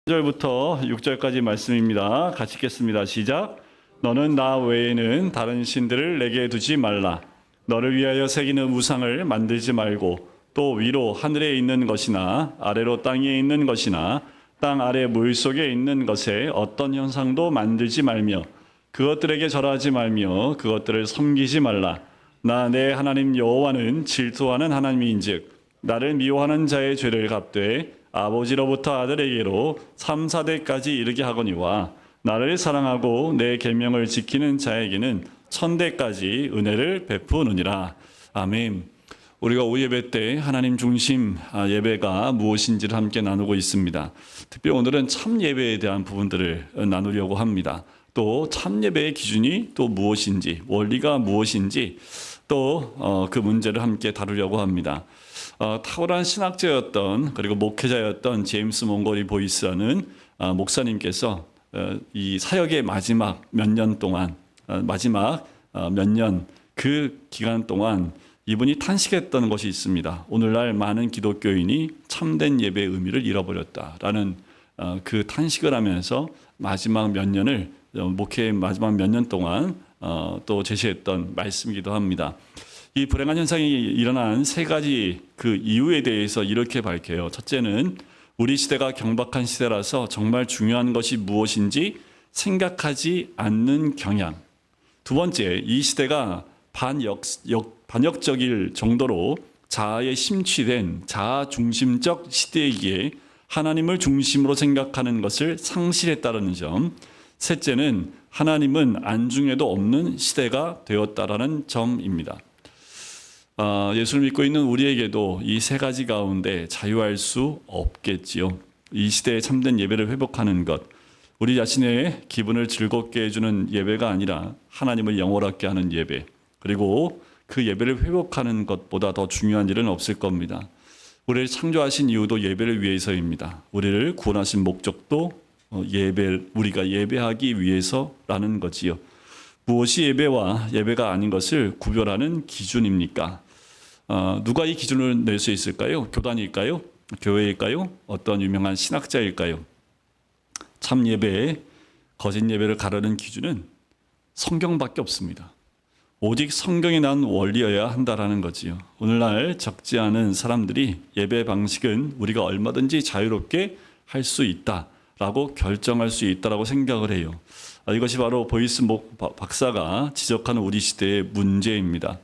1절부터 6절까지 말씀입니다. 같이 읽겠습니다. 시작. 너는 나 외에는 다른 신들을 내게 두지 말라. 너를 위하여 새기는 우상을 만들지 말고 또 위로 하늘에 있는 것이나 아래로 땅에 있는 것이나 땅 아래 물 속에 있는 것에 어떤 형상도 만들지 말며 그것들에게 절하지 말며 그것들을 섬기지 말라. 나 내 하나님 여호와는 질투하는 하나님인즉 나를 미워하는 자의 죄를 갚되 아버지로부터 아들에게로 3, 4대까지 이르게 하거니와 나를 사랑하고 내 계명을 지키는 자에게는 1000대까지 은혜를 베푸느니라. 아멘. 우리가 오예배 때 하나님 중심 예배가 무엇인지를 함께 나누고 있습니다. 특별히 오늘은 참 예배에 대한 부분들을 나누려고 합니다. 또 참 예배의 기준이 또 무엇인지, 원리가 무엇인지 또 그 문제를 함께 다루려고 합니다. 탁월한 신학자였던 그리고 목회자였던 제임스 몽고리 보이스라는 목사님께서 이 사역의 마지막 몇 년 동안 몇 년 그 기간 동안 이분이 탄식했던 것이 있습니다. 오늘날 많은 기독교인이 참된 예배의 의미를 잃어버렸다라는 그 탄식을 하면서 마지막 몇 년을 목회의 마지막 몇 년 동안 또 제시했던 말씀이기도 합니다. 이 불행한 현상이 일어난 세 가지 그 이유에 대해서 이렇게 밝혀요. 첫째는 우리 시대가 경박한 시대라서 정말 중요한 것이 무엇인지 생각하지 않는 경향. 두 번째, 이 시대가 반역적일 정도로 자아에 심취된 자아 중심적 시대이기에 하나님을 중심으로 생각하는 것을 상실했다는 점. 셋째는 하나님은 안중에도 없는 시대가 되었다라는 점입니다. 예수를 믿고 있는 우리에게도 이 세 가지 가운데 자유할 수 없겠지요. 이 시대에 참된 예배를 회복하는 것, 우리 자신의 기분을 즐겁게 해주는 예배가 아니라 하나님을 영원하게 하는 예배, 그리고 그 예배를 회복하는 것보다 더 중요한 일은 없을 겁니다. 우리를 창조하신 이유도 예배를 위해서입니다. 우리를 구원하신 목적도 우리가 예배하기 위해서라는 거지요. 무엇이 예배와 예배가 아닌 것을 구별하는 기준입니까? 누가 이 기준을 낼 수 있을까요? 교단일까요? 교회일까요? 어떤 유명한 신학자일까요? 참 예배, 거짓 예배를 가르는 기준은 성경밖에 없습니다. 오직 성경에 난 원리여야 한다라는 거지요. 오늘날 적지 않은 사람들이 예배 방식은 우리가 얼마든지 자유롭게 할 수 있다라고 결정할 수 있다라고 생각을 해요. 이것이 바로 보이스 박사가 지적하는 우리 시대의 문제입니다.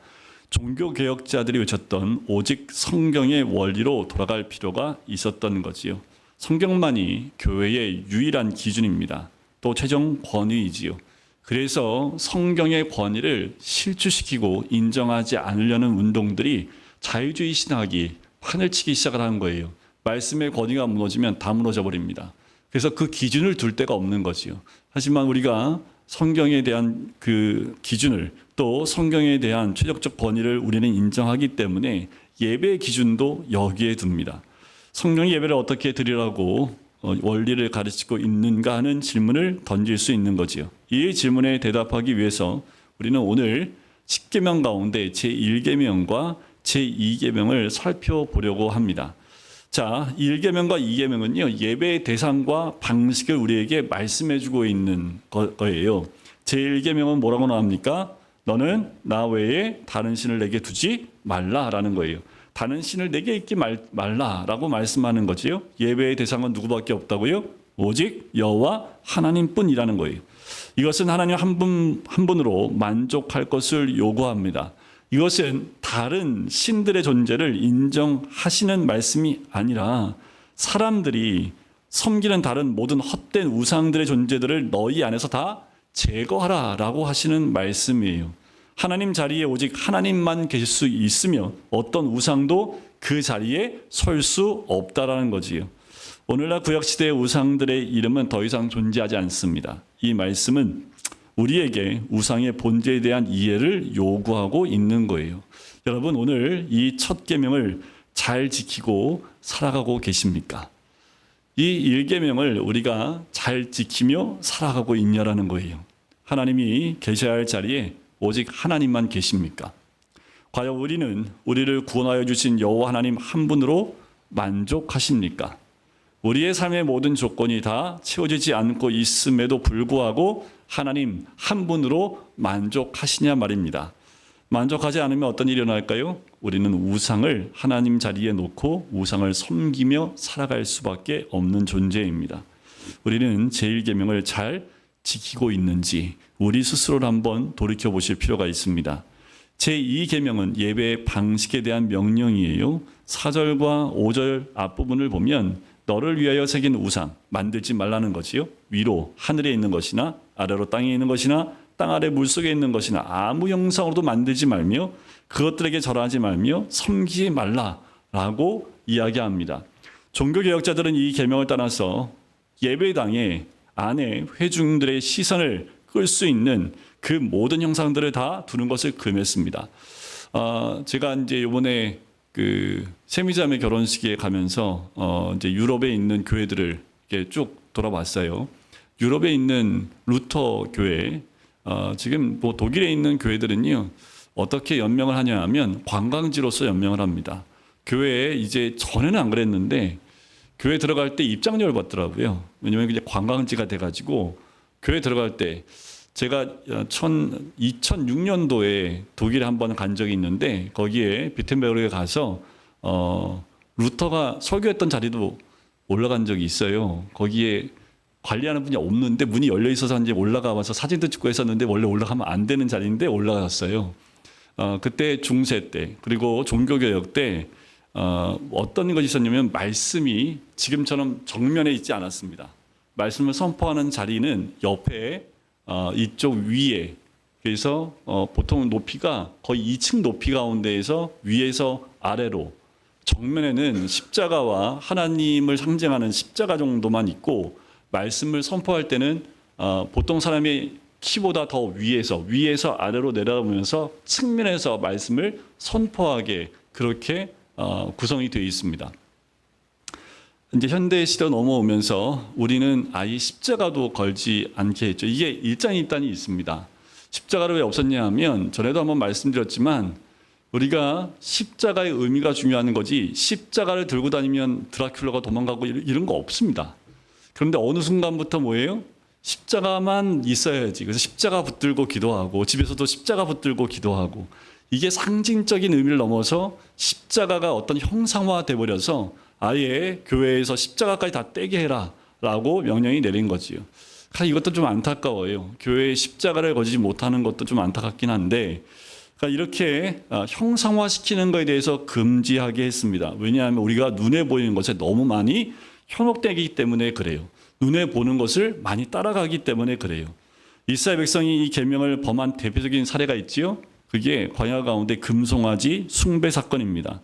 종교개혁자들이 외쳤던 오직 성경의 원리로 돌아갈 필요가 있었던 거지요. 성경만이 교회의 유일한 기준입니다. 또 최종 권위이지요. 그래서 성경의 권위를 실추시키고 인정하지 않으려는 운동들이 자유주의 신학이 판을 치기 시작을 한 거예요. 말씀의 권위가 무너지면 다 무너져 버립니다. 그래서 그 기준을 둘 데가 없는 거지요. 하지만 우리가 성경에 대한 그 기준을 또 성경에 대한 최적적 권위를 우리는 인정하기 때문에 예배의 기준도 여기에 둡니다. 성경의 예배를 어떻게 드리라고 원리를 가르치고 있는가 하는 질문을 던질 수 있는 거지요. 이 질문에 대답하기 위해서 우리는 오늘 10계명 가운데 제1계명과 제2계명을 살펴보려고 합니다. 자, 1계명과 2계명은요, 예배의 대상과 방식을 우리에게 말씀해주고 있는 거예요. 제1계명은 뭐라고 나옵니까? 너는 나 외에 다른 신을 내게 두지 말라라는 거예요. 다른 신을 내게 있지 말라라고 말씀하는 거지요. 예배의 대상은 누구밖에 없다고요? 오직 여호와 하나님뿐이라는 거예요. 이것은 하나님 한 분으로 만족할 것을 요구합니다. 이것은 다른 신들의 존재를 인정하시는 말씀이 아니라 사람들이 섬기는 다른 모든 헛된 우상들의 존재들을 너희 안에서 다 제거하라라고 하시는 말씀이에요. 하나님 자리에 오직 하나님만 계실 수 있으며 어떤 우상도 그 자리에 설 수 없다라는 거지요. 오늘날 구약시대의 우상들의 이름은 더 이상 존재하지 않습니다. 이 말씀은 우리에게 우상의 본질에 대한 이해를 요구하고 있는 거예요. 여러분, 오늘 이 첫 계명을 잘 지키고 살아가고 계십니까? 이 1계명을 우리가 잘 지키며 살아가고 있냐라는 거예요. 하나님이 계셔야 할 자리에 오직 하나님만 계십니까? 과연 우리는 우리를 구원하여 주신 여호와 하나님 한 분으로 만족하십니까? 우리의 삶의 모든 조건이 다 채워지지 않고 있음에도 불구하고 하나님 한 분으로 만족하시냐 말입니다. 만족하지 않으면 어떤 일이 일어날까요? 우리는 우상을 하나님 자리에 놓고 우상을 섬기며 살아갈 수밖에 없는 존재입니다. 우리는 제1계명을 잘 지키고 있는지 우리 스스로를 한번 돌이켜보실 필요가 있습니다. 제2계명은 예배의 방식에 대한 명령이에요. 4절과 5절 앞부분을 보면 너를 위하여 새긴 우상 만들지 말라는 거지요. 위로 하늘에 있는 것이나 아래로 땅에 있는 것이나 땅 아래 물속에 있는 것이나 아무 형상으로도 만들지 말며 그것들에게 절하지 말며 섬기지 말라라고 이야기합니다. 종교개혁자들은 이 계명을 따라서 예배당에 안에 회중들의 시선을 끌 수 있는 그 모든 형상들을 다 두는 것을 금했습니다. 제가 이제 이번에 그 세미자매 결혼식에 가면서 이제 유럽에 있는 교회들을 이렇게 쭉 돌아봤어요. 유럽에 있는 루터 교회, 지금 뭐 독일에 있는 교회들은요 어떻게 연명을 하냐 하면 관광지로서 연명을 합니다. 교회에 이제 전에는 안 그랬는데 교회 들어갈 때 입장료를 받더라고요. 왜냐하면 이제 관광지가 돼가지고 교회 들어갈 때 제가 2006년도에 독일에 한번 간 적이 있는데 거기에 비텐베르크에 가서 루터가 설교했던 자리도 올라간 적이 있어요. 거기에 관리하는 분이 없는데 문이 열려 있어서 이제 올라가 봐서 사진도 찍고 했었는데 원래 올라가면 안 되는 자리인데 올라갔어요. 그때 중세 때 그리고 종교개혁 때 어떤 것이 있었냐면 말씀이 지금처럼 정면에 있지 않았습니다. 말씀을 선포하는 자리는 옆에 이쪽 위에 그래서 보통 높이가 거의 2층 높이 가운데에서 위에서 아래로 정면에는 십자가와 하나님을 상징하는 십자가 정도만 있고 말씀을 선포할 때는 보통 사람의 키보다 더 위에서 아래로 내려가면서 측면에서 말씀을 선포하게 그렇게 구성이 되어 있습니다. 이제 현대 시대 넘어오면서 우리는 아예 십자가도 걸지 않게 했죠. 이게 일장일단이 있습니다. 십자가를 왜 없었냐 하면 전에도 한번 말씀드렸지만 우리가 십자가의 의미가 중요한 거지 십자가를 들고 다니면 드라큘라가 도망가고 이런 거 없습니다. 그런데 어느 순간부터 뭐예요? 십자가만 있어야지. 그래서 십자가 붙들고 기도하고 집에서도 십자가 붙들고 기도하고 이게 상징적인 의미를 넘어서 십자가가 어떤 형상화돼 버려서 아예 교회에서 십자가까지 다 떼게 해라라고 명령이 내린 거지요. 이것도 좀 안타까워요. 교회에 십자가를 거지 못하는 것도 좀 안타깝긴 한데 이렇게 형상화시키는 것에 대해서 금지하게 했습니다. 왜냐하면 우리가 눈에 보이는 것에 너무 많이 현혹되기 때문에 그래요. 눈에 보는 것을 많이 따라가기 때문에 그래요. 이스라엘 백성이 이 계명을 범한 대표적인 사례가 있지요. 그게 광야 가운데 금송아지 숭배 사건입니다.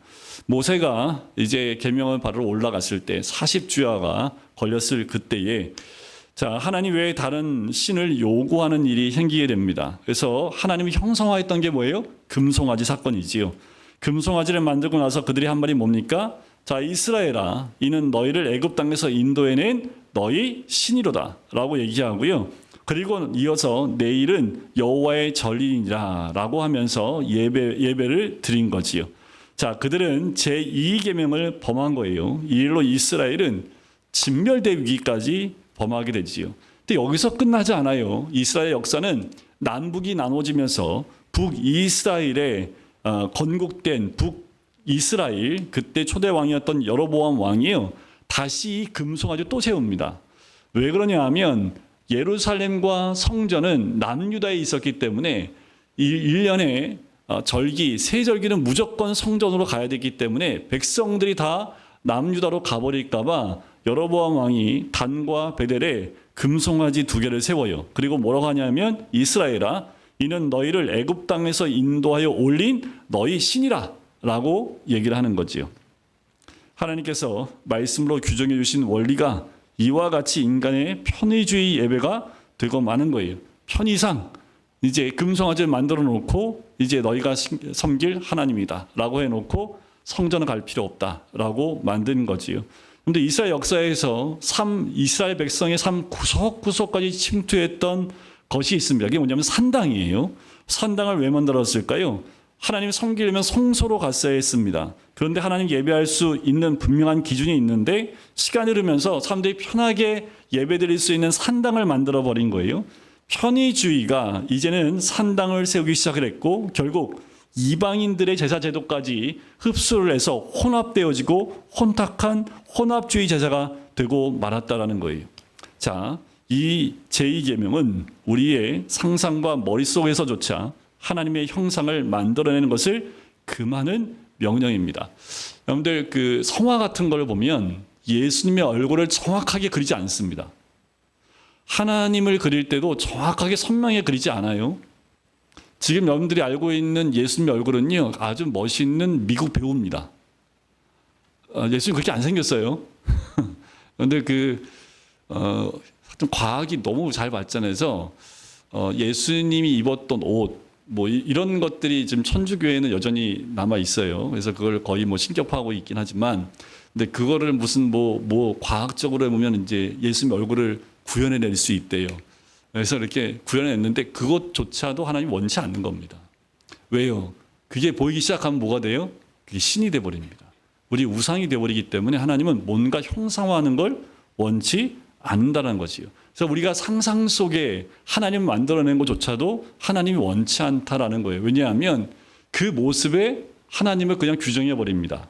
모세가 이제 계명을 바로 올라갔을 때 40주야가 걸렸을 그때에 자 하나님 외에 다른 신을 요구하는 일이 생기게 됩니다. 그래서 하나님이 형성화했던 게 뭐예요? 금송아지 사건이지요. 금송아지를 만들고 나서 그들이 한 말이 뭡니까? 자 이스라엘아 이는 너희를 애굽 땅에서 인도해낸 너희 신이로다 라고 얘기하고요. 그리고 이어서 내일은 여호와의 절이니라 라고 하면서 예배를 드린 거지요. 자 그들은 제2계명을 범한 거예요. 이 일로 이스라엘은 진멸되기까지 범하게 되지요. 근데 여기서 끝나지 않아요. 이스라엘 역사는 남북이 나눠지면서 북이스라엘에 건국된 북이스라엘 그때 초대 왕이었던 여로보암 왕이요. 다시 이 금송아지 또 세웁니다. 왜 그러냐 하면 예루살렘과 성전은 남유다에 있었기 때문에 1년에 절기, 세 절기는 무조건 성전으로 가야 되기 때문에 백성들이 다 남유다로 가버릴까 봐 여로보암 왕이 단과 베델에 금송아지 2개를 세워요. 그리고 뭐라고 하냐면 이스라엘아 이는 너희를 애굽 땅에서 인도하여 올린 너희 신이라 라고 얘기를 하는 거지요. 하나님께서 말씀으로 규정해 주신 원리가 이와 같이 인간의 편의주의 예배가 되고 마는 거예요. 편의상 이제 금송아지를 만들어 놓고 이제 너희가 섬길 하나님이다 라고 해놓고 성전을 갈 필요 없다 라고 만든 거지요. 그런데 이스라엘 역사에서 이스라엘 백성의 삶 구석구석까지 침투했던 것이 있습니다. 그게 뭐냐면 산당이에요. 산당을 왜 만들었을까요? 하나님 섬기려면 성소로 갔어야 했습니다. 그런데 하나님 예배할 수 있는 분명한 기준이 있는데 시간이 흐르면서 사람들이 편하게 예배드릴 수 있는 산당을 만들어 버린 거예요. 편의주의가 이제는 산당을 세우기 시작을 했고 결국 이방인들의 제사 제도까지 흡수를 해서 혼합되어지고 혼탁한 혼합주의 제사가 되고 말았다라는 거예요. 자, 이 제2계명은 우리의 상상과 머릿속에서조차 하나님의 형상을 만들어내는 것을 금하는 명령입니다. 여러분들 그 성화 같은 걸 보면 예수님의 얼굴을 정확하게 그리지 않습니다. 하나님을 그릴 때도 정확하게 선명하게 그리지 않아요. 지금 여러분들이 알고 있는 예수님의 얼굴은요, 아주 멋있는 미국 배우입니다. 예수님 그렇게 안 생겼어요. 그런데 좀 과학이 너무 잘 발전해서 예수님이 입었던 옷, 뭐 이런 것들이 지금 천주교회는 여전히 남아 있어요. 그래서 그걸 거의 뭐 신격화하고 있긴 하지만, 근데 그거를 무슨 뭐 과학적으로 보면 이제 예수님 얼굴을 구현해낼 수 있대요. 그래서 이렇게 구현해냈는데 그것조차도 하나님 원치 않는 겁니다. 왜요? 그게 보이기 시작하면 뭐가 돼요? 그게 신이 돼버립니다. 우리 우상이 돼버리기 때문에 하나님은 뭔가 형상화하는 걸 원치 않는다는 거지요. 그래서 우리가 상상 속에 하나님을 만들어낸 것조차도 하나님이 원치 않다라는 거예요. 왜냐하면 그 모습에 하나님을 그냥 규정해 버립니다.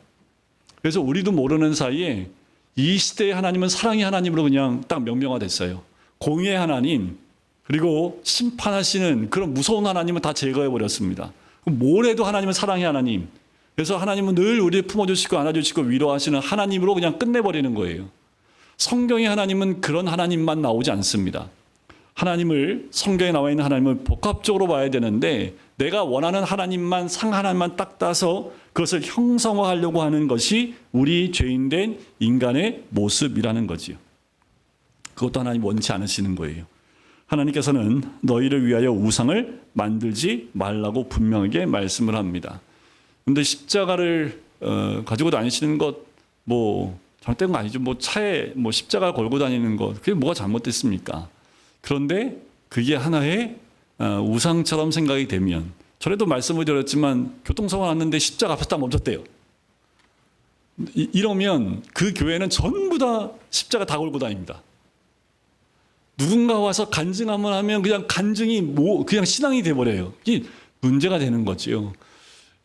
그래서 우리도 모르는 사이에 이 시대의 하나님은 사랑의 하나님으로 그냥 딱 명명화됐어요. 공의의 하나님, 그리고 심판하시는 그런 무서운 하나님은 다 제거해 버렸습니다. 뭘 해도 하나님은 사랑의 하나님. 그래서 하나님은 늘 우리를 품어주시고 안아주시고 위로하시는 하나님으로 그냥 끝내버리는 거예요. 성경의 하나님은 그런 하나님만 나오지 않습니다. 하나님을, 성경에 나와 있는 하나님을 복합적으로 봐야 되는데 내가 원하는 하나님만, 상 하나님만 딱 따서 그것을 형성화하려고 하는 것이 우리 죄인된 인간의 모습이라는 거지요. 그것도 하나님 원치 않으시는 거예요. 하나님께서는 너희를 위하여 우상을 만들지 말라고 분명하게 말씀을 합니다. 그런데 십자가를 가지고 다니시는 것 잘못된 거 아니죠. 차에 십자가 걸고 다니는 것, 그게 뭐가 잘못됐습니까? 그런데 그게 하나의 우상처럼 생각이 되면, 전에도 말씀을 드렸지만 교통사고 났는데 십자가 앞에서 딱 멈췄대요. 이러면 그 교회는 전부 다 십자가 다 걸고 다닙니다. 누군가 와서 간증하면 하면 그냥 간증이 그냥 신앙이 돼버려요. 이게 문제가 되는 거지요.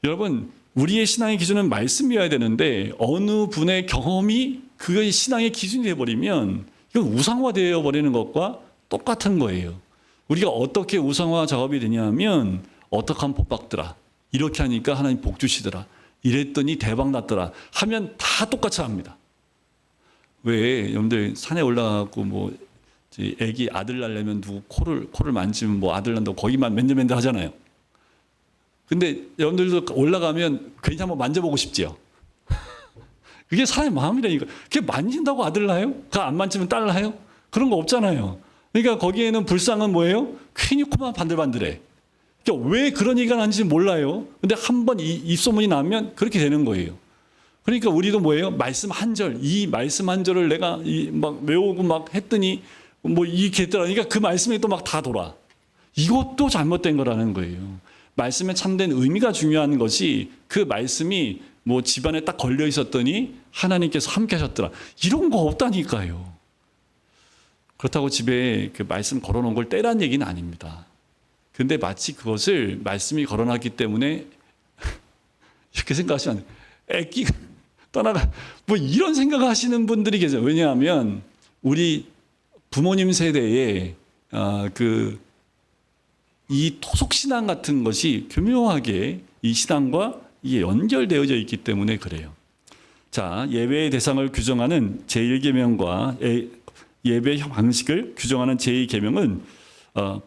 여러분, 우리의 신앙의 기준은 말씀이어야 되는데 어느 분의 경험이 그의 신앙의 기준이 돼버리면 이건 우상화되어 버리는 것과 똑같은 거예요. 우리가 어떻게 우상화 작업이 되냐면 어떻게 하면 복 받더라, 이렇게 하니까 하나님 복 주시더라, 이랬더니 대박 났더라 하면 다 똑같이 합니다. 왜 여러분들 산에 올라가고 애기 아들 낳으려면 누구 코를 만지면 아들 난다고 거기만 맨들맨들 하잖아요. 근데 여러분들도 올라가면 괜히 한번 만져보고 싶지요. 그게 사람의 마음이라니까. 그게 만진다고 아들 낳아요? 그거 안 만지면 딸 낳아요? 그런 거 없잖아요. 그러니까 거기에는 불쌍은 뭐예요? 괜히 코만 반들반들해. 그러니까 왜 그런 얘기가 나는지 몰라요. 근데 한번 입소문이 나면 그렇게 되는 거예요. 그러니까 우리도 뭐예요? 말씀 한 절, 이 말씀 한 절을 내가 외우고 했더니 이렇게 했더라. 그러니까 그 말씀이 또 다 돌아. 이것도 잘못된 거라는 거예요. 말씀에 참된 의미가 중요한 것이 그 말씀이 집안에 딱 걸려 있었더니 하나님께서 함께 하셨더라, 이런 거 없다니까요. 그렇다고 집에 그 말씀 걸어놓은 걸 떼란 얘기는 아닙니다. 근데 마치 그것을 말씀이 걸어놨기 때문에 이렇게 생각하시면 안 돼요. 애기가 떠나가 이런 생각을 하시는 분들이 계세요. 왜냐하면 우리 부모님 세대에 이 토속신앙 같은 것이 교묘하게 이 신앙과 이게 연결되어져 있기 때문에 그래요. 자, 예배의 대상을 규정하는 제1계명과 예배 방식을 규정하는 제2계명은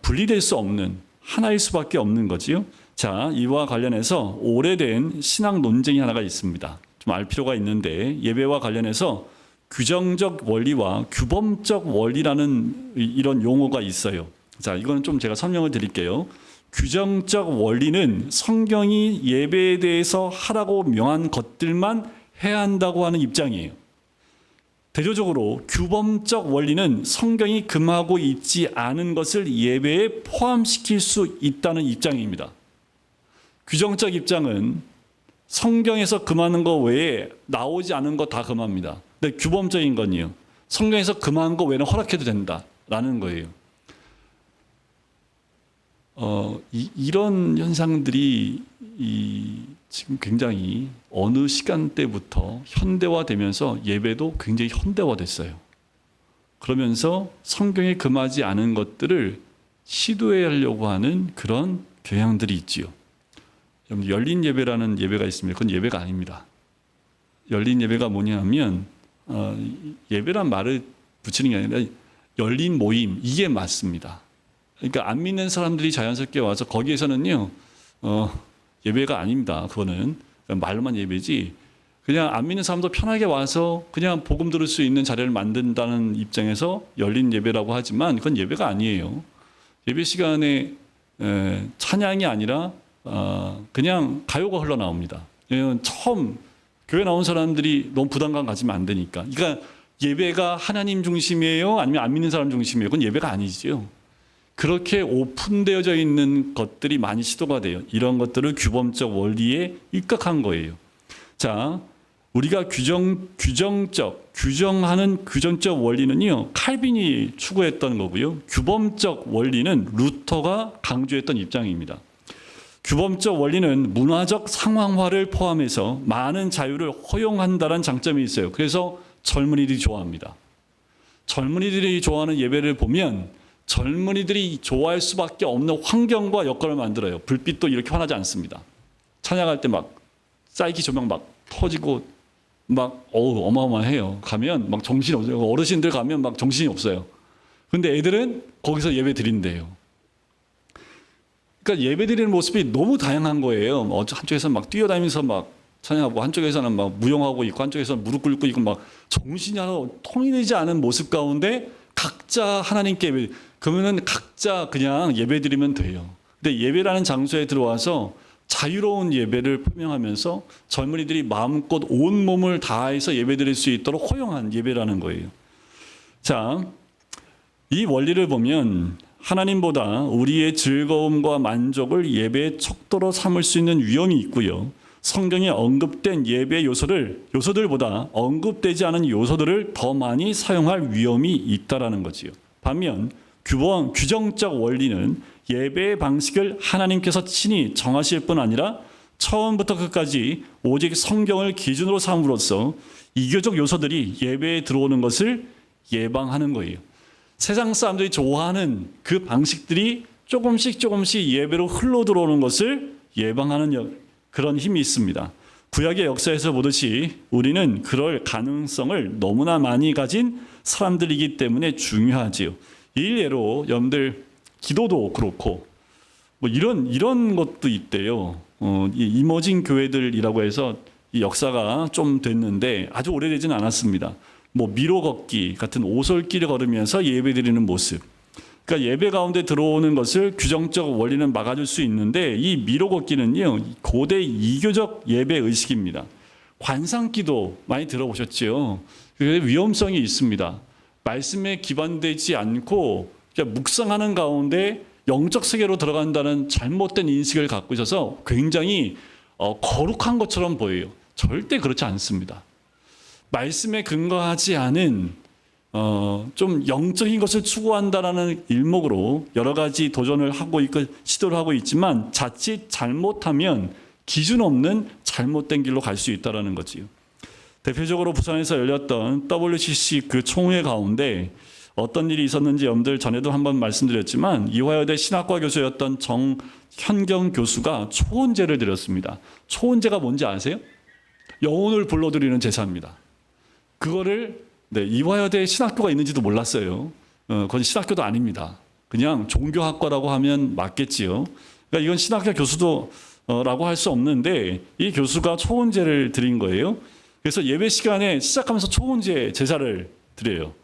분리될 수 없는 하나일 수밖에 없는 거지요. 자, 이와 관련해서 오래된 신학 논쟁이 하나가 있습니다. 좀 알 필요가 있는데, 예배와 관련해서 규정적 원리와 규범적 원리라는 이런 용어가 있어요. 자, 이거는 좀 제가 설명을 드릴게요. 규정적 원리는 성경이 예배에 대해서 하라고 명한 것들만 해야 한다고 하는 입장이에요. 대조적으로 규범적 원리는 성경이 금하고 있지 않은 것을 예배에 포함시킬 수 있다는 입장입니다. 규정적 입장은 성경에서 금하는 거 외에 나오지 않은 거 다 금합니다. 근데 규범적인 건요. 성경에서 금하는 거 외에는 허락해도 된다라는 거예요. 이런 현상들이 지금 굉장히 어느 시간대부터 현대화되면서 예배도 굉장히 현대화됐어요. 그러면서 성경에 금하지 않은 것들을 시도해 하려고 하는 그런 경향들이 있지요. 열린 예배라는 예배가 있습니다. 그건 예배가 아닙니다. 열린 예배가 뭐냐면 예배란 말을 붙이는 게 아니라 열린 모임, 이게 맞습니다. 그러니까 안 믿는 사람들이 자연스럽게 와서 거기에서는요 예배가 아닙니다. 그거는 말로만 예배지, 그냥 안 믿는 사람도 편하게 와서 그냥 복음 들을 수 있는 자리를 만든다는 입장에서 열린 예배라고 하지만 그건 예배가 아니에요. 예배 시간에 찬양이 아니라 그냥 가요가 흘러나옵니다. 처음 교회 나온 사람들이 너무 부담감 가지면 안 되니까. 그러니까 예배가 하나님 중심이에요? 아니면 안 믿는 사람 중심이에요? 그건 예배가 아니죠. 그렇게 오픈되어져 있는 것들이 많이 시도가 돼요. 이런 것들을 규범적 원리에 입각한 거예요. 자, 우리가 규정하는 규정적 원리는요, 칼빈이 추구했던 거고요. 규범적 원리는 루터가 강조했던 입장입니다. 규범적 원리는 문화적 상황화를 포함해서 많은 자유를 허용한다는 장점이 있어요. 그래서 젊은이들이 좋아합니다. 젊은이들이 좋아하는 예배를 보면 젊은이들이 좋아할 수밖에 없는 환경과 여건을 만들어요. 불빛도 이렇게 환하지 않습니다. 찬양할 때 막 사이키 조명 막 터지고 막 어마어마해요. 가면 막 정신이 없어요. 어르신들 가면 막 정신이 없어요. 근데 애들은 거기서 예배 드린대요. 그러니까 예배 드리는 모습이 너무 다양한 거예요. 한쪽에서는 막 뛰어다니면서 막 찬양하고, 한쪽에서는 막 무용하고 있고, 한쪽에서는 무릎 꿇고 있고, 막 정신이 하나 통이 되지 않은 모습 가운데 각자 하나님께 예배, 그러면은 각자 그냥 예배 드리면 돼요. 근데 예배라는 장소에 들어와서 자유로운 예배를 표명하면서 젊은이들이 마음껏 온 몸을 다해서 예배 드릴 수 있도록 허용한 예배라는 거예요. 자, 이 원리를 보면 하나님보다 우리의 즐거움과 만족을 예배의 척도로 삼을 수 있는 위험이 있고요. 성경에 언급된 예배 요소들보다 언급되지 않은 요소들을 더 많이 사용할 위험이 있다라는 거지요. 반면 규정적 원리는 예배의 방식을 하나님께서 친히 정하실 뿐 아니라 처음부터 끝까지 오직 성경을 기준으로 삼음으로써 이교적 요소들이 예배에 들어오는 것을 예방하는 거예요. 세상 사람들이 좋아하는 그 방식들이 조금씩 예배로 흘러 들어오는 것을 예방하는 그런 힘이 있습니다. 구약의 역사에서 보듯이 우리는 그럴 가능성을 너무나 많이 가진 사람들이기 때문에 중요하지요. 일례로 여러분들 기도도 그렇고 뭐 이런 것도 있대요. 이머징 교회들이라고 해서 이 역사가 좀 됐는데 아주 오래되지는 않았습니다. 뭐 미로 걷기 같은 오솔길을 걸으면서 예배드리는 모습. 그러니까 예배 가운데 들어오는 것을 규정적 원리는 막아줄 수 있는데 이 미로 걷기는요, 고대 이교적 예배 의식입니다. 관상기도 많이 들어보셨죠? 그게 위험성이 있습니다. 말씀에 기반되지 않고 그냥 묵상하는 가운데 영적 세계로 들어간다는 잘못된 인식을 갖고 있어서 굉장히 거룩한 것처럼 보여요. 절대 그렇지 않습니다. 말씀에 근거하지 않은 좀 영적인 것을 추구한다라는 일목으로 여러 가지 도전을 하고 있고 시도를 하고 있지만 자칫 잘못하면 기준 없는 잘못된 길로 갈 수 있다라는 거지요. 대표적으로 부산에서 열렸던 WCC 그 총회 가운데 어떤 일이 있었는지 여러분들 전에도 한번 말씀드렸지만 이화여대 신학과 교수였던 정현경 교수가 초혼제를 드렸습니다. 초혼제가 뭔지 아세요? 영혼을 불러들이는 제사입니다. 그거를 이화여대 신학교가 있는지도 몰랐어요. 그건 신학교도 아닙니다. 그냥 종교학과라고 하면 맞겠지요. 그러니까 이건 신학교 교수도 라고 할 수 없는데 이 교수가 초혼제를 드린 거예요. 그래서 예배 시간에 시작하면서 초혼제 제사를 드려요.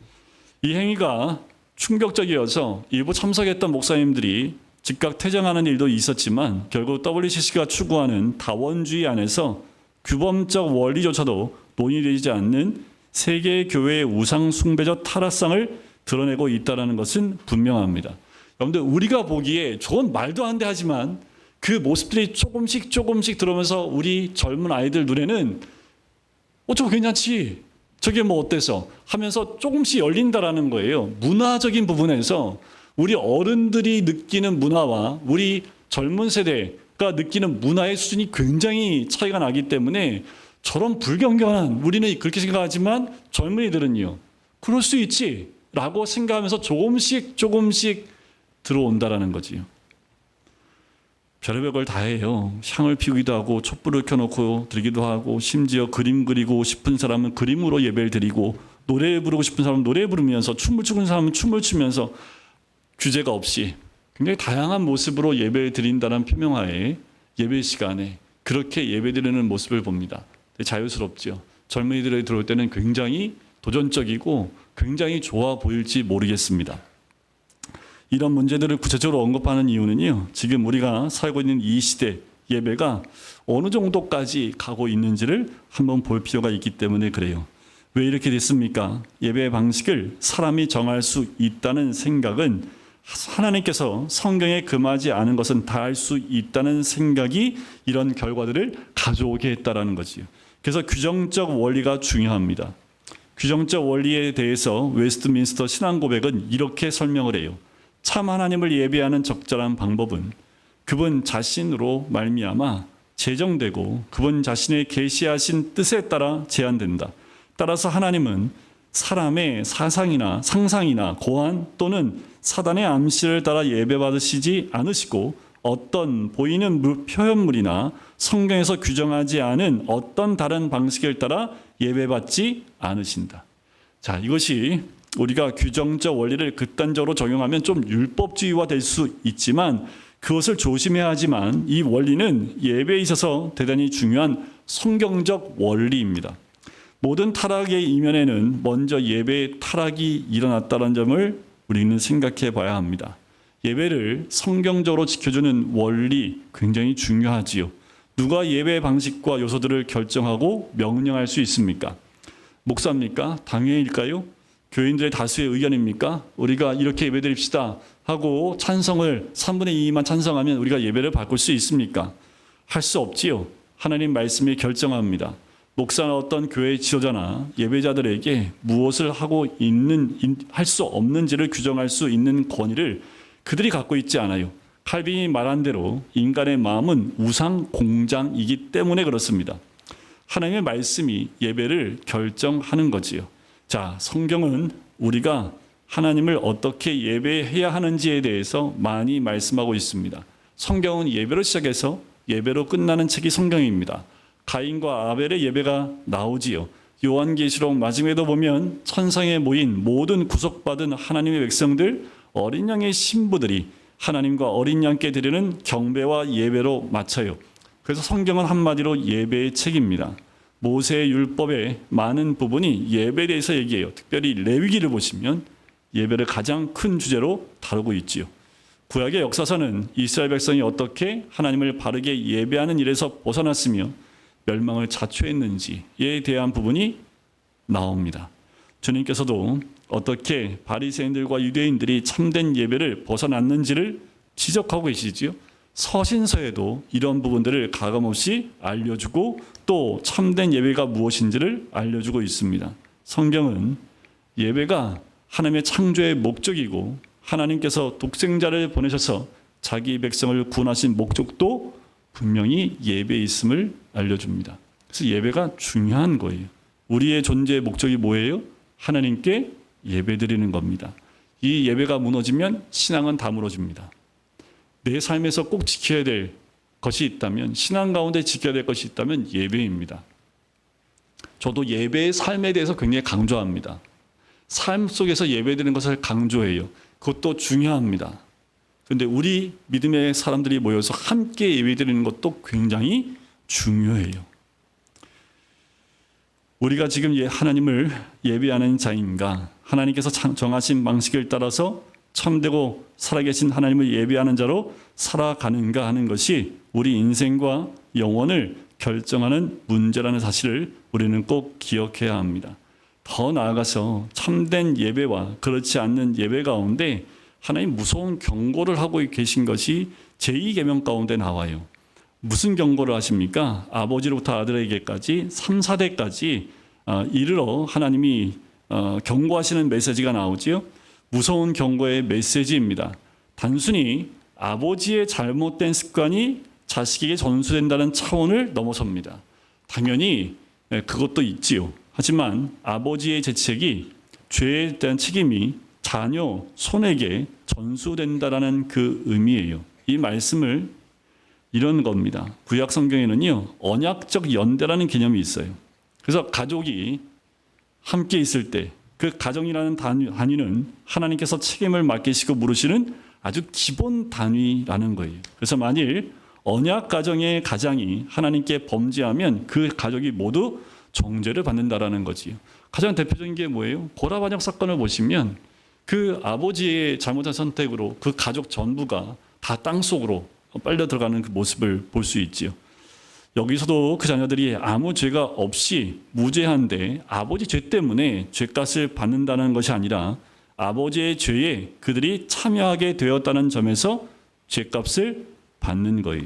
이 행위가 충격적이어서 일부 참석했던 목사님들이 즉각 퇴장하는 일도 있었지만 결국 WCC가 추구하는 다원주의 안에서 규범적 원리조차도 논의되지 않는 세계 교회의 우상 숭배적 타락상을 드러내고 있다는 것은 분명합니다. 여러분들 우리가 보기에 저건 말도 안 돼 하지만 그 모습들이 조금씩 들어오면서 우리 젊은 아이들 눈에는 저거 괜찮지, 저게 뭐 어때서 하면서 조금씩 열린다라는 거예요. 문화적인 부분에서 우리 어른들이 느끼는 문화와 우리 젊은 세대가 느끼는 문화의 수준이 굉장히 차이가 나기 때문에 저런 불경건한, 우리는 그렇게 생각하지만 젊은이들은요 그럴 수 있지 라고 생각하면서 조금씩 들어온다라는 거지요. 별의별 걸 다 해요. 향을 피우기도 하고 촛불을 켜놓고 드리기도 하고, 심지어 그림 그리고 싶은 사람은 그림으로 예배를 드리고, 노래 부르고 싶은 사람은 노래 부르면서, 춤을 추는 사람은 춤을 추면서 규제가 없이 굉장히 다양한 모습으로 예배를 드린다는 표명하에 예배 시간에 그렇게 예배 드리는 모습을 봅니다. 자유스럽죠. 젊은이들이 들어올 때는 굉장히 도전적이고 굉장히 좋아 보일지 모르겠습니다. 이런 문제들을 구체적으로 언급하는 이유는요, 지금 우리가 살고 있는 이 시대 예배가 어느 정도까지 가고 있는지를 한번 볼 필요가 있기 때문에 그래요. 왜 이렇게 됐습니까? 예배 방식을 사람이 정할 수 있다는 생각은, 하나님께서 성경에 금하지 않은 것은 다 할 수 있다는 생각이 이런 결과들을 가져오게 했다라는 거지요. 그래서 규정적 원리가 중요합니다. 규정적 원리에 대해서 웨스트민스터 신앙고백은 이렇게 설명을 해요. 참 하나님을 예배하는 적절한 방법은 그분 자신으로 말미암아 제정되고 그분 자신의 계시하신 뜻에 따라 제한된다. 따라서 하나님은 사람의 사상이나 상상이나 고안 또는 사단의 암시를 따라 예배받으시지 않으시고, 어떤 보이는 표현물이나 성경에서 규정하지 않은 어떤 다른 방식을 따라 예배받지 않으신다. 자, 이것이 우리가 규정적 원리를 극단적으로 적용하면 좀 율법주의화 될 수 있지만, 그것을 조심해야 하지만 이 원리는 예배에 있어서 대단히 중요한 성경적 원리입니다. 모든 타락의 이면에는 먼저 예배의 타락이 일어났다는 점을 우리는 생각해 봐야 합니다. 예배를 성경적으로 지켜주는 원리 굉장히 중요하지요. 누가 예배 방식과 요소들을 결정하고 명령할 수 있습니까? 목사입니까? 당회일까요? 교인들의 다수의 의견입니까? 우리가 이렇게 예배드립시다 하고 찬성을 3분의 2만 찬성하면 우리가 예배를 바꿀 수 있습니까? 할 수 없지요. 하나님 말씀이 결정합니다. 목사나 어떤 교회 지도자나 예배자들에게 무엇을 할 수 없는지를 규정할 수 있는 권위를 그들이 갖고 있지 않아요. 칼빈이 말한 대로 인간의 마음은 우상 공장이기 때문에 그렇습니다. 하나님의 말씀이 예배를 결정하는 거지요. 자, 성경은 우리가 하나님을 어떻게 예배해야 하는지에 대해서 많이 말씀하고 있습니다. 성경은 예배로 시작해서 예배로 끝나는 책이 성경입니다. 가인과 아벨의 예배가 나오지요. 요한계시록 마지막에도 보면 천상에 모인 모든 구속받은 하나님의 백성들, 어린 양의 신부들이 하나님과 어린 양께 드리는 경배와 예배로 마쳐요. 그래서 성경은 한마디로 예배의 책입니다. 모세의 율법의 많은 부분이 예배에 대해서 얘기해요. 특별히 레위기를 보시면 예배를 가장 큰 주제로 다루고 있지요. 구약의 역사서는 이스라엘 백성이 어떻게 하나님을 바르게 예배하는 일에서 벗어났으며 멸망을 자초했는지에 대한 부분이 나옵니다. 주님께서도 어떻게 바리새인들과 유대인들이 참된 예배를 벗어났는지를 지적하고 계시지요. 서신서에도 이런 부분들을 가감없이 알려주고 또 참된 예배가 무엇인지를 알려주고 있습니다. 성경은 예배가 하나님의 창조의 목적이고 하나님께서 독생자를 보내셔서 자기 백성을 구원하신 목적도 분명히 예배에 있음을 알려줍니다. 그래서 예배가 중요한 거예요. 우리의 존재의 목적이 뭐예요? 하나님께 예배드리는 겁니다. 이 예배가 무너지면 신앙은 다 무너집니다. 내 삶에서 꼭 지켜야 될 것이 있다면, 신앙 가운데 지켜야 될 것이 있다면 예배입니다. 저도 예배의 삶에 대해서 굉장히 강조합니다. 삶 속에서 예배드리는 것을 강조해요. 그것도 중요합니다. 그런데 우리 믿음의 사람들이 모여서 함께 예배드리는 것도 굉장히 중요해요. 우리가 지금 하나님을 예배하는 자인가, 하나님께서 정하신 방식을 따라서 참되고 살아계신 하나님을 예배하는 자로 살아가는가 하는 것이 우리 인생과 영혼을 결정하는 문제라는 사실을 우리는 꼭 기억해야 합니다. 더 나아가서 참된 예배와 그렇지 않는 예배 가운데 하나님 무서운 경고를 하고 계신 것이 제2계명 가운데 나와요. 무슨 경고를 하십니까? 아버지로부터 아들에게까지 3, 4대까지 이르러 하나님이 경고하시는 메시지가 나오지요. 무서운 경고의 메시지입니다. 단순히 아버지의 잘못된 습관이 자식에게 전수된다는 차원을 넘어섭니다. 당연히 그것도 있지요. 하지만 아버지의 죄책이 죄에 대한 책임이 자녀 손에게 전수된다라는 그 의미예요. 이 말씀을 이런 겁니다. 구약 성경에는요, 언약적 연대라는 개념이 있어요. 그래서 가족이 함께 있을 때 그 가정이라는 단위는 하나님께서 책임을 맡기시고 물으시는 아주 기본 단위라는 거예요. 그래서 만일 언약 가정의 가장이 하나님께 범죄하면 그 가족이 모두 정죄를 받는다라는 거지요. 가장 대표적인 게 뭐예요? 고라반역 사건을 보시면 그 아버지의 잘못한 선택으로 그 가족 전부가 다 땅속으로 빨려 들어가는 그 모습을 볼 수 있지요. 여기서도 그 자녀들이 아무 죄가 없이 무죄한데 아버지 죄 때문에 죄값을 받는다는 것이 아니라 아버지의 죄에 그들이 참여하게 되었다는 점에서 죄값을 받는 거예요.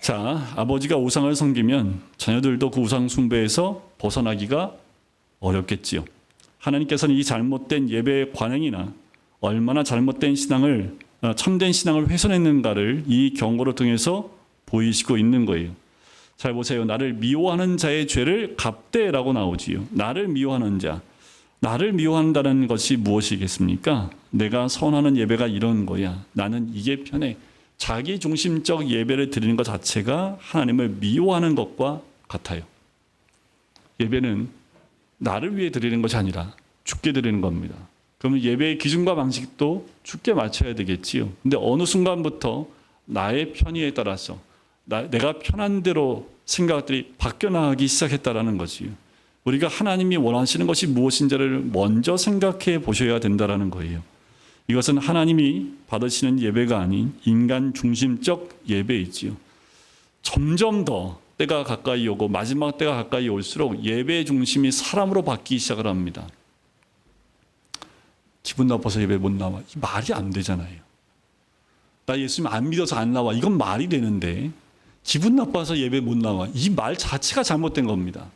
자, 아버지가 우상을 섬기면 자녀들도 그 우상 숭배에서 벗어나기가 어렵겠지요. 하나님께서는 이 잘못된 예배의 관행이나 얼마나 잘못된 신앙을 참된 신앙을 훼손했는가를 이 경고를 통해서 보이시고 있는 거예요. 잘 보세요. 나를 미워하는 자의 죄를 갚되라고 나오지요. 나를 미워하는 자. 나를 미워한다는 것이 무엇이겠습니까? 내가 선하는 예배가 이런 거야. 나는 이게 편해. 자기 중심적 예배를 드리는 것 자체가 하나님을 미워하는 것과 같아요. 예배는 나를 위해 드리는 것이 아니라 주께 드리는 겁니다. 그러면 예배의 기준과 방식도 주께 맞춰야 되겠지요. 근데 어느 순간부터 나의 편의에 따라서 내가 편한 대로 생각들이 바뀌어 나가기 시작했다라는 거지요. 우리가 하나님이 원하시는 것이 무엇인지를 먼저 생각해 보셔야 된다라는 거예요. 이것은 하나님이 받으시는 예배가 아닌 인간 중심적 예배이지요. 점점 더 때가 가까이 오고 마지막 때가 가까이 올수록 예배의 중심이 사람으로 바뀌기 시작을 합니다. 기분 나빠서 예배 못 나와. 이 말이 안 되잖아요. 나 예수님 안 믿어서 안 나와. 이건 말이 되는데 기분 나빠서 예배 못 나와. 이 말 자체가 잘못된 겁니다.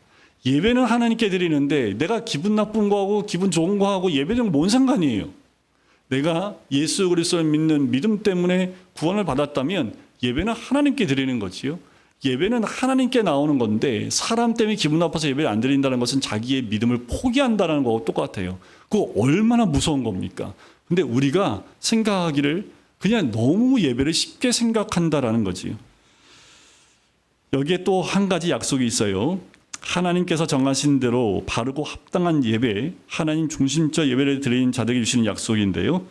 예배는 하나님께 드리는데 내가 기분 나쁜 거하고 기분 좋은 거하고 예배는 뭔 상관이에요. 내가 예수 그리스도를 믿는 믿음 때문에 구원을 받았다면 예배는 하나님께 드리는 거지요. 예배는 하나님께 나오는 건데 사람 때문에 기분 나빠서 예배를 안 드린다는 것은 자기의 믿음을 포기한다는 거하고 똑같아요. 그거 얼마나 무서운 겁니까? 근데 우리가 생각하기를 그냥 너무 예배를 쉽게 생각한다라는 거지요. 여기에 또 한 가지 약속이 있어요. 하나님께서 정하신 대로 바르고 합당한 예배, 하나님 중심적 예배를 드리는 자들에게 주시는 약속인데요.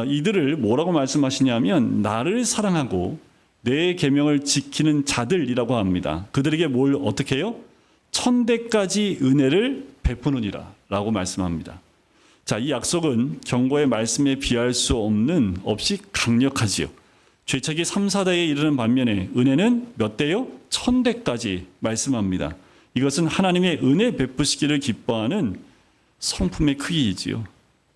이들을 뭐라고 말씀하시냐면 나를 사랑하고 내 계명을 지키는 자들이라고 합니다. 그들에게 뭘 어떻게 해요? 천대까지 은혜를 베푸느니라 라고 말씀합니다. 자, 이 약속은 경고의 말씀에 비할 수 없이 강력하지요. 죄책이 3, 4대에 이르는 반면에 은혜는 몇 대요? 1000대까지 말씀합니다. 이것은 하나님의 은혜 베푸시기를 기뻐하는 성품의 크기이지요.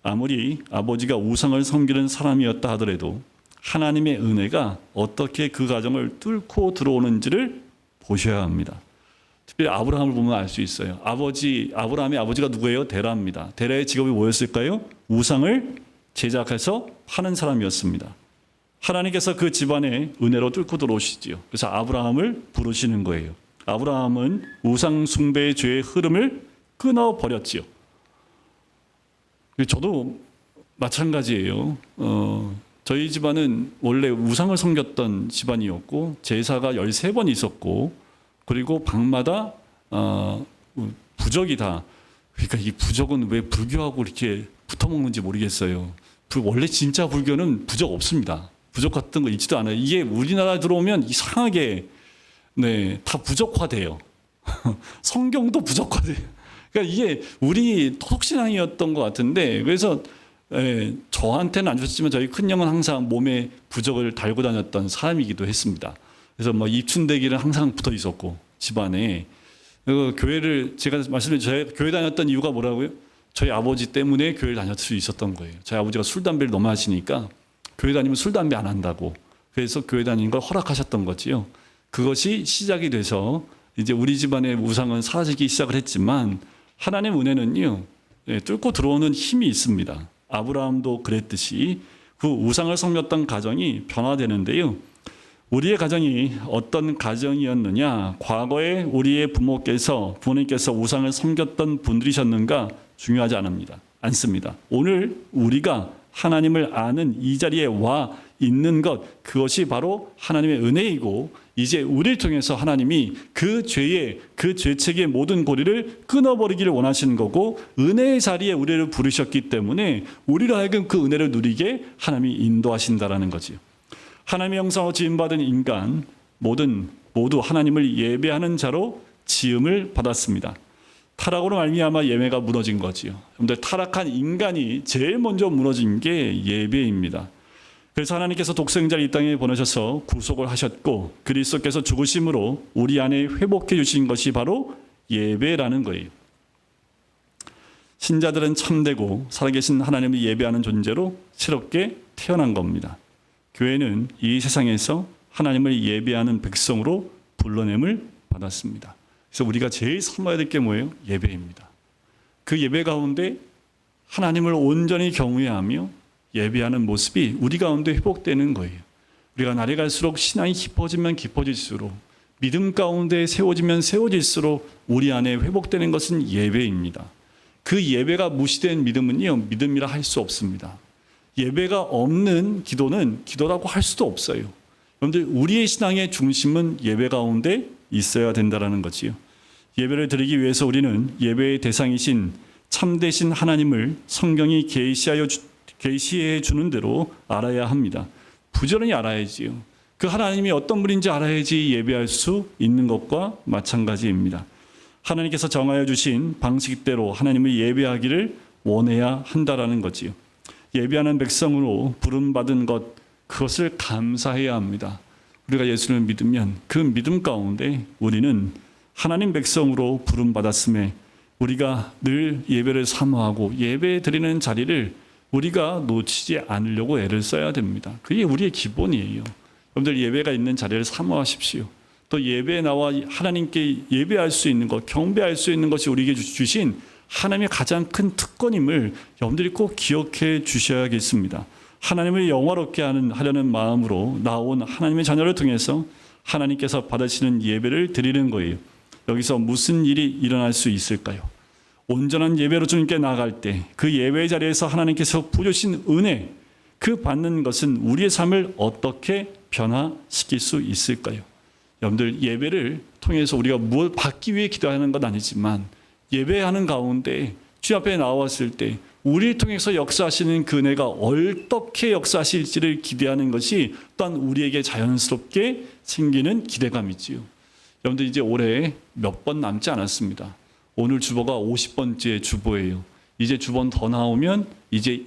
아무리 아버지가 우상을 섬기는 사람이었다 하더라도 하나님의 은혜가 어떻게 그 가정을 뚫고 들어오는지를 보셔야 합니다. 특별히 아브라함을 보면 알 수 있어요. 아브라함의 아버지가 누구예요? 데라입니다. 데라의 직업이 뭐였을까요? 우상을 제작해서 파는 사람이었습니다. 하나님께서 그 집안에 은혜로 뚫고 들어오시지요. 그래서 아브라함을 부르시는 거예요. 아브라함은 우상 숭배의 죄의 흐름을 끊어버렸지요. 저도 마찬가지예요. 저희 집안은 원래 우상을 섬겼던 집안이었고 제사가 13번 있었고 그리고 방마다 부적이 다 그러니까 이 부적은 왜 불교하고 이렇게 붙어먹는지 모르겠어요. 원래 진짜 불교는 부적 없습니다. 부적 같은 거 있지도 않아요. 이게 우리나라 들어오면 이상하게 다 부적화돼요. 성경도 부적화돼요. 그러니까 이게 우리 토속신앙이었던 것 같은데 그래서 저한테는 안 좋았지만 저희 큰형은 항상 몸에 부적을 달고 다녔던 사람이기도 했습니다. 그래서 뭐 입춘대기는 항상 붙어 있었고 집안에 교회를 제가 말씀드린 제가 교회 다녔던 이유가 뭐라고요? 저희 아버지 때문에 교회를 다녔을 수 있었던 거예요. 저희 아버지가 술 담배를 너무 하시니까 교회 다니면 술 담배 안 한다고 그래서 교회 다니는 걸 허락하셨던 거지요. 그것이 시작이 돼서 이제 우리 집안의 우상은 사라지기 시작을 했지만 하나님의 은혜는요, 뚫고 들어오는 힘이 있습니다. 아브라함도 그랬듯이 그 우상을 섬겼던 가정이 변화되는데요. 우리의 가정이 어떤 가정이었느냐, 과거에 우리의 부모님께서 우상을 섬겼던 분들이셨는가 중요하지 않습니다. 오늘 우리가 하나님을 아는 이 자리에 와 있는 것, 그것이 바로 하나님의 은혜이고, 이제 우리를 통해서 하나님이 그 죄책의 모든 고리를 끊어버리기를 원하시는 거고, 은혜의 자리에 우리를 부르셨기 때문에 우리로 하여금 그 은혜를 누리게 하나님이 인도하신다라는 거지요. 하나님의 형상으로 지음받은 인간 모두 하나님을 예배하는 자로 지음을 받았습니다. 타락으로 말미암아 예배가 무너진 거지요. 여러분들, 타락한 인간이 제일 먼저 무너진 게 예배입니다. 그래서 하나님께서 독생자를 이 땅에 보내셔서 구속을 하셨고, 그리스도께서 죽으심으로 우리 안에 회복해 주신 것이 바로 예배라는 거예요. 신자들은 참되고 살아계신 하나님을 예배하는 존재로 새롭게 태어난 겁니다. 교회는 이 세상에서 하나님을 예배하는 백성으로 불러냄을 받았습니다. 그래서 우리가 제일 삼아야 될 게 뭐예요? 예배입니다. 그 예배 가운데 하나님을 온전히 경외하며 예배하는 모습이 우리 가운데 회복되는 거예요. 우리가 날이 갈수록 신앙이 깊어지면 깊어질수록, 믿음 가운데 세워지면 세워질수록 우리 안에 회복되는 것은 예배입니다. 그 예배가 무시된 믿음은요, 믿음이라 할 수 없습니다. 예배가 없는 기도는 기도라고 할 수도 없어요. 여러분들, 우리의 신앙의 중심은 예배 가운데 있어야 된다는 거지요. 예배를 드리기 위해서 우리는 예배의 대상이신 참되신 하나님을 성경이 계시해 주는 대로 알아야 합니다. 부지런히 알아야지요. 그 하나님이 어떤 분인지 알아야지 예배할 수 있는 것과 마찬가지입니다. 하나님께서 정하여 주신 방식대로 하나님을 예배하기를 원해야 한다라는 거지요. 예배하는 백성으로 부름받은 것, 그것을 감사해야 합니다. 우리가 예수를 믿으면 그 믿음 가운데 우리는 하나님 백성으로 부름받았음에 우리가 늘 예배를 사모하고 예배 드리는 자리를 우리가 놓치지 않으려고 애를 써야 됩니다. 그게 우리의 기본이에요. 여러분들, 예배가 있는 자리를 사모하십시오. 또 예배에 나와 하나님께 예배할 수 있는 것, 경배할 수 있는 것이 우리에게 주신 하나님의 가장 큰 특권임을 여러분들이 꼭 기억해 주셔야겠습니다. 하나님을 영화롭게 하려는 마음으로 나온 하나님의 자녀를 통해서 하나님께서 받으시는 예배를 드리는 거예요. 여기서 무슨 일이 일어날 수 있을까요? 온전한 예배로 주님께 나아갈 때 그 예배의 자리에서 하나님께서 부여주신 은혜, 그 받는 것은 우리의 삶을 어떻게 변화시킬 수 있을까요? 여러분들, 예배를 통해서 우리가 무엇 받기 위해 기도하는 건 아니지만 예배하는 가운데 주 앞에 나왔을 때 우리를 통해서 역사하시는 그 은혜가 어떻게 역사하실지를 기대하는 것이 또한 우리에게 자연스럽게 생기는 기대감이지요. 여러분들, 이제 올해 몇 번 남지 않았습니다. 오늘 주보가 50번째 주보예요. 이제 주번 더 나오면 이제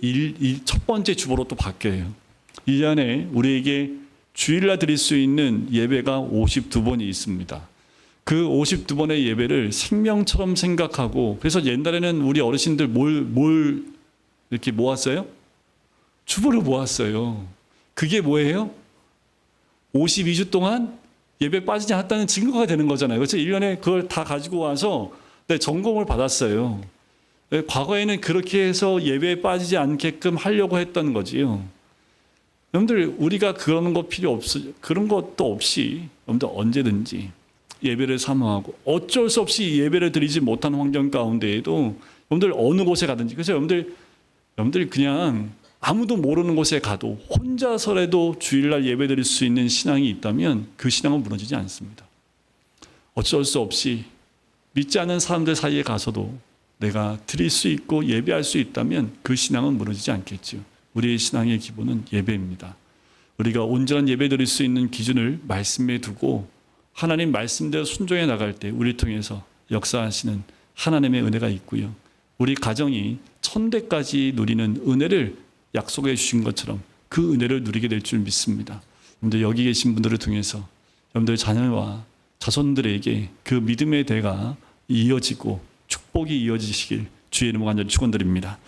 첫 번째 주보로 또 바뀌어요. 1년에 우리에게 주일날 드릴 수 있는 예배가 52번이 있습니다. 그 52번의 예배를 생명처럼 생각하고, 그래서 옛날에는 우리 어르신들 뭘 이렇게 모았어요? 주보를 모았어요. 그게 뭐예요? 52주 동안 예배 빠지지 않았다는 증거가 되는 거잖아요. 그래서 1년에 그걸 다 가지고 와서 전공을 받았어요. 과거에는 그렇게 해서 예배에 빠지지 않게끔 하려고 했던 거지요. 여러분들, 우리가 그런 것도 없이 여러분들 언제든지 예배를 사모하고, 어쩔 수 없이 예배를 드리지 못한 환경 가운데에도 여러분들 어느 곳에 가든지, 그래서 여러분들 그냥 아무도 모르는 곳에 가도 혼자서라도 주일날 예배 드릴 수 있는 신앙이 있다면 그 신앙은 무너지지 않습니다. 어쩔 수 없이 믿지 않는 사람들 사이에 가서도 내가 드릴 수 있고 예배할 수 있다면 그 신앙은 무너지지 않겠죠. 우리의 신앙의 기본은 예배입니다. 우리가 온전한 예배 드릴 수 있는 기준을 말씀에 두고 하나님 말씀대로 순종해 나갈 때 우리를 통해서 역사하시는 하나님의 은혜가 있고요. 우리 가정이 천대까지 누리는 은혜를 약속해 주신 것처럼 그 은혜를 누리게 될 줄 믿습니다. 여러분들, 여기 계신 분들을 통해서 여러분들 자녀와 자손들에게 그 믿음의 대가 이어지고 축복이 이어지시길 주의 이름으로 간절히 축원드립니다.